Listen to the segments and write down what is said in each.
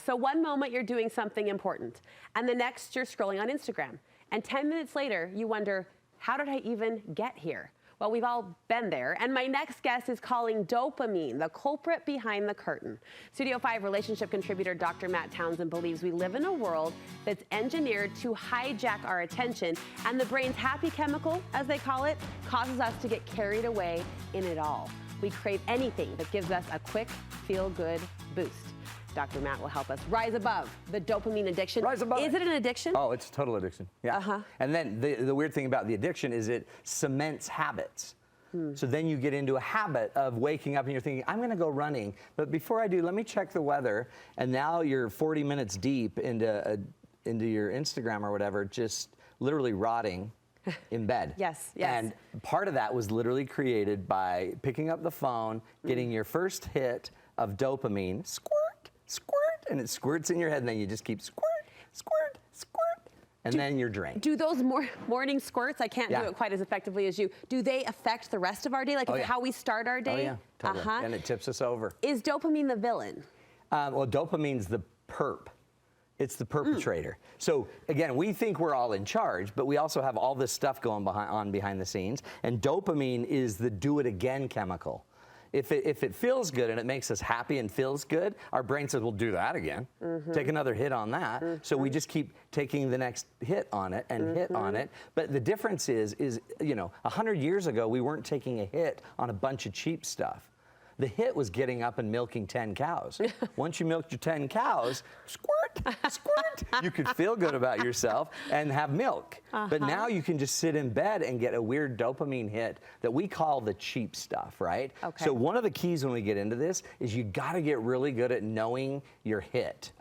So one moment you're doing something important, and the next you're scrolling on Instagram. And 10 minutes later, you wonder, how did I even get here? Well, we've all been there. And my next guest is calling dopamine the culprit behind the curtain. Studio 5 relationship contributor Dr. Matt Townsend believes we live in a world that's engineered to hijack our attention, and the brain's happy chemical, as they call it, causes us to get carried away in it all. We crave anything that gives us a quick, feel-good boost. Dr. Matt will help us rise above the dopamine addiction. Rise above Is it an addiction? Oh, it's a total addiction. Yeah. And then the weird thing about the addiction is it cements habits. So then you get into a habit of waking up and you're thinking, I'm going to go running. But before I do, let me check the weather. And now you're 40 minutes deep into your Instagram or whatever, just literally rotting in bed. Yes. And part of that was literally created by picking up the phone, getting your first hit of dopamine, squirt, and it squirts in your head, and then you just keep squirt, and then you're drained. Do those morning squirts, I can't do it quite as effectively as you, do they affect the rest of our day? Like how we start our day? Oh yeah, totally. And it tips us over. Is dopamine the villain? Well, dopamine's the perp. It's the perpetrator. So again, we think we're all in charge, but we also have all this stuff going on behind the scenes, and dopamine is the do-it-again chemical. If it feels good and it makes us happy and feels good, our brain says, we'll do that again. Take another hit on that. So we just keep taking the next hit on it and hit on it. But the difference is, 100 years ago, we weren't taking a hit on a bunch of cheap stuff. The hit was getting up and milking 10 cows. Once you milked your 10 cows, squirt, you could feel good about yourself and have milk. But now you can just sit in bed and get a weird dopamine hit that we call the cheap stuff, right? So one of the keys when we get into this is you got to get really good at knowing your hit.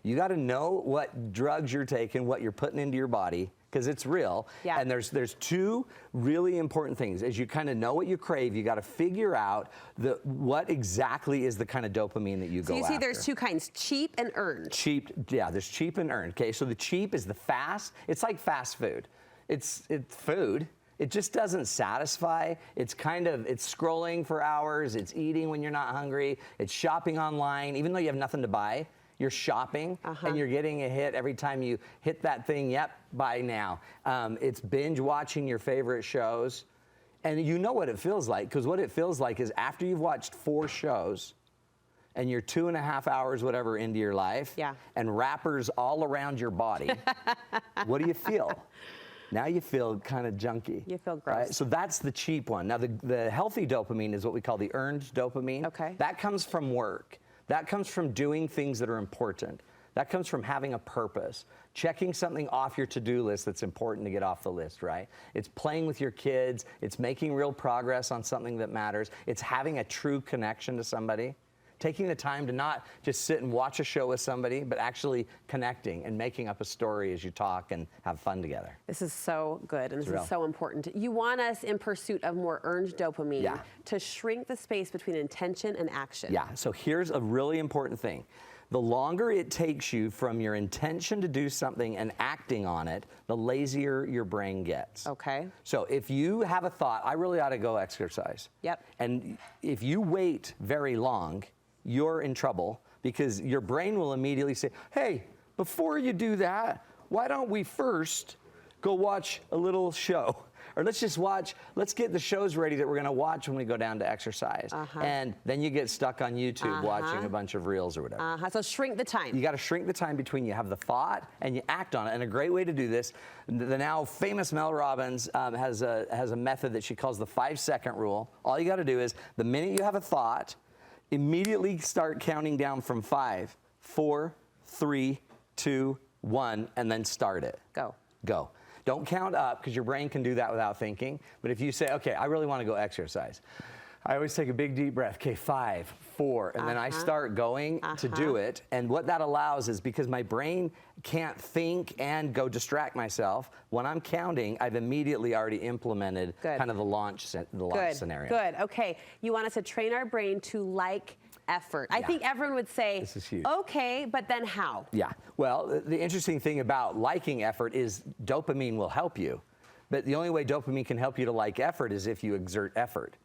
You got to know what drugs you're taking, what you're putting into your body, because it's real. And there's two really important things. As you kind of know what you crave, you got to figure out what exactly is the kind of dopamine that you go after. So you see there's two kinds, cheap and earned. Cheap, there's cheap and earned. Okay, so the cheap is the fast. It's like fast food. It's food. It just doesn't satisfy. It's scrolling for hours. It's eating when you're not hungry. It's shopping online, even though you have nothing to buy. You're shopping and you're getting a hit every time you hit that thing. Yep, buy now. It's binge watching your favorite shows. And you know what it feels like, because what it feels like is after you've watched 4 shows and you're 2.5 hours, whatever, into your life, and wrappers all around your body, what do you feel? Now you feel kind of junky. You feel gross. Right? So that's the cheap one. Now the healthy dopamine is what we call the earned dopamine. That comes from work. That comes from doing things that are important. That comes from having a purpose, checking something off your to-do list that's important to get off the list, right? It's playing with your kids. It's making real progress on something that matters. It's having a true connection to somebody. Taking the time to not just sit and watch a show with somebody, but actually connecting and making up a story as you talk and have fun together. This is so good, and this is so important. You want us in pursuit of more earned dopamine to shrink the space between intention and action. So here's a really important thing. The longer it takes you from your intention to do something and acting on it, the lazier your brain gets. So if you have a thought, I really ought to go exercise. And if you wait very long, you're in trouble, because your brain will immediately say, hey, before you do that, why don't we first go watch a little show? Or let's get the shows ready that we're going to watch when we go down to exercise. And then you get stuck on YouTube watching a bunch of reels or whatever. So shrink the time. You got to shrink the time between you have the thought and you act on it. And a great way to do this, the now famous Mel Robbins has a method that she calls the 5-second rule. All you got to do is, the minute you have a thought, immediately start counting down from 5, 4, 3, 2, 1, and then start it. Go. Don't count up, because your brain can do that without thinking. But if you say, okay, I really want to go exercise, I always take a big deep breath. Okay, 5, 4, and then I start going to do it. And what that allows is, because my brain can't think and go distract myself, when I'm counting, I've immediately already implemented kind of the launch scenario. Okay, you want us to train our brain to like effort. I think everyone would say, this is huge. Okay, but then how? Well, the interesting thing about liking effort is dopamine will help you. But the only way dopamine can help you to like effort is if you exert effort.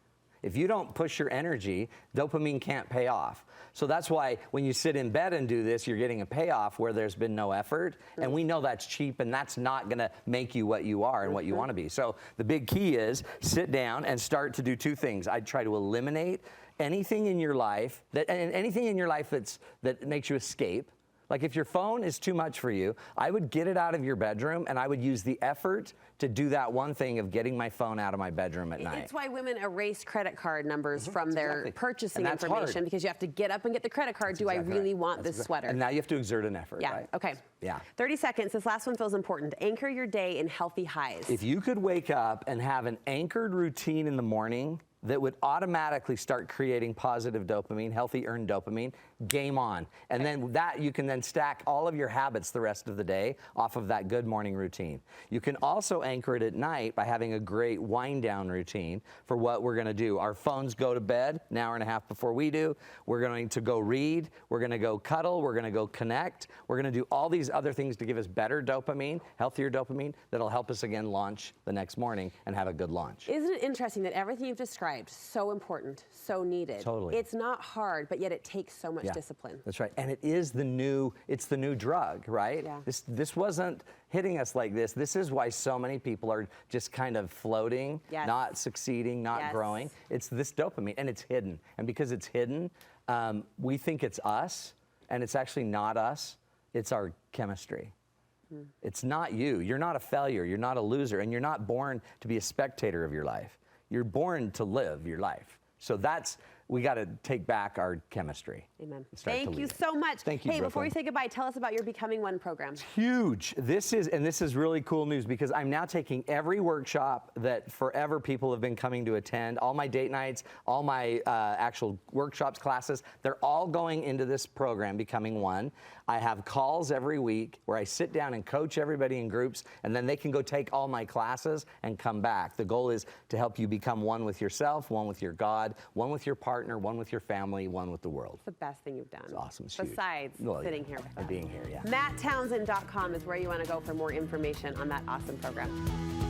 If you don't push your energy, dopamine can't pay off. So that's why when you sit in bed and do this, you're getting a payoff where there's been no effort. And we know that's cheap, and that's not going to make you what you are and what you want to be. So the big key is sit down and start to do two things. I'd try to eliminate anything in your life that makes you escape. Like if your phone is too much for you, I would get it out of your bedroom, and I would use the effort to do that one thing of getting my phone out of my bedroom at night. It's why women erase credit card numbers from their purchasing And that's information, hard. because you have to get up and get the credit card. That's Do exactly I really right. want this sweater? And now you have to exert an effort, Yeah, right? okay. Yeah. 30 seconds. This last one feels important. Anchor your day in healthy highs. If you could wake up and have an anchored routine in the morning that would automatically start creating positive dopamine, healthy earned dopamine, game on. And then that you can then stack all of your habits the rest of the day off of that good morning routine. You can also anchor it at night by having a great wind down routine for what we're going to do. Our phones go to bed an hour and a half before we do. We're going to go read. We're going to go cuddle. We're going to go connect. We're going to do all these other things to give us better dopamine, healthier dopamine, that'll help us again launch the next morning and have a good launch. Isn't it interesting that everything you've described, so important, so needed. Totally. It's not hard, but yet it takes so much discipline. That's right. And it's the new drug, right? Yeah. This wasn't hitting us like this. This is why so many people are just kind of floating, not succeeding, not growing. It's this dopamine, and it's hidden. And because it's hidden, we think it's us, and it's actually not us. It's our chemistry. It's not you. You're not a failure. You're not a loser. And you're not born to be a spectator of your life. You're born to live your life. So we got to take back our chemistry. Amen. Thank you so much. Thank you, Hey, before we Brooklyn. say goodbye, tell us about your Becoming One program. Huge. This is really cool news, because I'm now taking every workshop that forever people have been coming to attend, all my date nights, all my actual workshops, classes, they're all going into this program, Becoming One. I have calls every week where I sit down and coach everybody in groups, and then they can go take all my classes and come back. The goal is to help you become one with yourself, one with your God, one with your partner, one with your family, one with the world. It's the best thing you've done. It's awesome. It's huge. Besides sitting here with us. Being here, yeah. MattTownsend.com is where you want to go for more information on that awesome program.